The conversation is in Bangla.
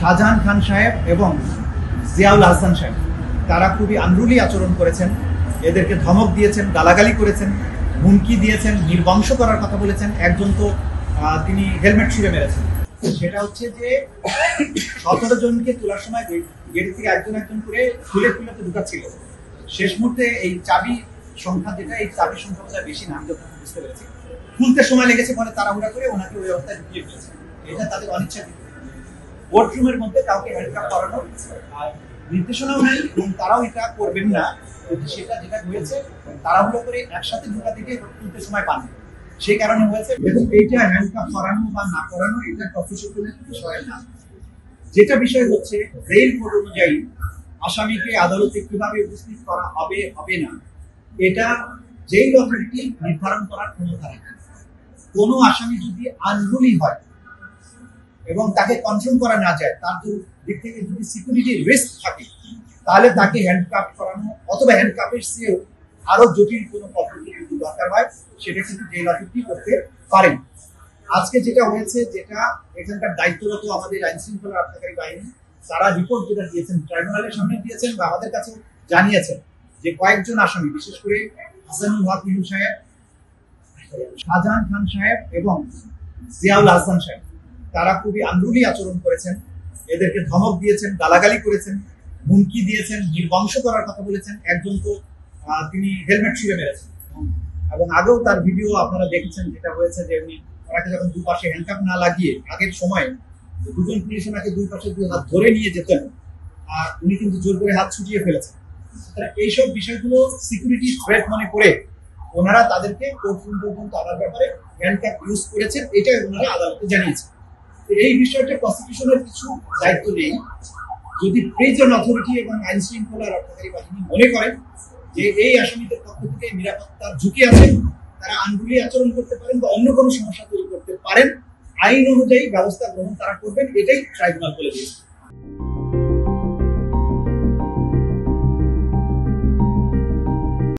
শাহজাহান খান সাহেব এবং জিয়াউল হাসান সাহেব তারা খুবই আনরুলি আচরণ করেছেন। এদেরকে ধমক দিয়েছেন, গালাগালি করেছেন, হুমকি দিয়েছেন, নির্বংশ করার কথা বলেছেন। একজন তো তিনি হেলমেট ছুঁড়ে মেরেছেন। সেটা হচ্ছে যে 17 জনকে তোলার সময় গেট থেকে একজন একজন করে খুলে খুলে তো ঢুকাচ্ছিল। শেষ মুহূর্তে এই চাবি সংখ্যা যেটা, এই চাবি সংখ্যা বেশি না, আমি যখন বুঝতে পেরেছি। খুলতে সময় লেগেছে বলে তাড়াহুড়া করে ওনাকে ওই অবস্থায় ঢুকিয়ে ফেলেছে। এটা তাদের অনিচ্ছা। কোর্টরুমের মধ্যে কাউকে হ্যান্ডকাপ করানো আর নির্দেশনাও নেই এবং তারাও এটা করবেন না। সেটা যেটা হয়েছে তাড়াহুড়ো করে একসাথে ঢোকা থেকে তুলতে সময় পান, সেই কারণে হয়েছে। এবং এইটা হ্যান্ডকাপ করানো বা না করানো এটা প্রফেশনাল বিষয় না। যেটা বিষয় হচ্ছে জেল কোড অনুযায়ী আসামিকে আদালতে কিভাবে উপস্থিত করা হবে হবে না, এটা জেল অথরিটি নির্ধারণ করার ক্ষমতা রাখে। কোনো আসামি যদি আনরুলি হয় এবং তাকে কন্ট্রোল করা না যায়, তার দিক থেকে যদি সিকিউরিটি রিস্ক থাকে, তাহলে তাকে হ্যান্ডকাপ করানো অথবা হ্যান্ডকাপের চেয়েও আরো জটিল কোনো পদ্ধতি যদি দরকার হয়, সেটা কিন্তু জেল অথরিটি করতে পারেন। আজকে যেটা হয়েছে, যেটা এখানকার দায়িত্বরত আমাদের আইন শৃঙ্খলা রক্ষাকারী বাহিনী, তারা রিপোর্ট যেটা দিয়েছেন ট্রাইব্যুনালের সামনে দিয়েছেন বা আমাদের কাছে জানিয়েছেন যে কয়েকজন আসামি, বিশেষ করে হাসানুল হক ইনু সাহেব, শাহজাহান খান সাহেব এবং জিয়াউল হাসান সাহেব তারা খুবই আনরুলি আচরণ করেছেন। এদেরকে ধমক দিয়েছেন, গালাগালি করেছেন, হুমকি দিয়েছেন, নির্বংশ করার কথা বলেছেন। একজন তো তিনি হেলমেট ছুঁড়ে মেরেছেন এবং আগেও তার ভিডিও আপনারা দেখেছেন। যেটা হয়েছে যে উনি ওনাকে যখন দুপাশে হ্যান্ডকাপ না লাগিয়ে আগের সময় দুজন পুলিশ ওনাকে দুই পাশে দুই হাত ধরে নিয়ে যেতেন, উনি কিন্তু জোর করে হাত ছুটিয়ে ফেলেছেন। এইসব বিষয়গুলো সিকিউরিটি থ্রেট মনে করে ওনারা তাদেরকে কোর্টরুম পর্যন্ত আনার ব্যাপারে হ্যান্ডকাপ ইউজ করেছেন, এটা ওনারা আদালতে জানিয়েছেন। এই বিষয়টা প্রসিকিউশনের কিছু দায়িত্ব নেই। যদি প্রিজন অথরিটি এবং আইন শৃঙ্খলা রক্ষাকারী বাহিনী মনে করেন যে এই আসামিদের পক্ষ থেকে নিরাপত্তার ঝুঁকি আছে, তারা আনরুলি আচরণ করতে পারেন বা অন্য কোনো সমস্যা তৈরি করতে পারেন, আইন অনুযায়ী ব্যবস্থা গ্রহণ তারা করবেন, এটাই ট্রাইব্যুনাল বলে দিয়েছে।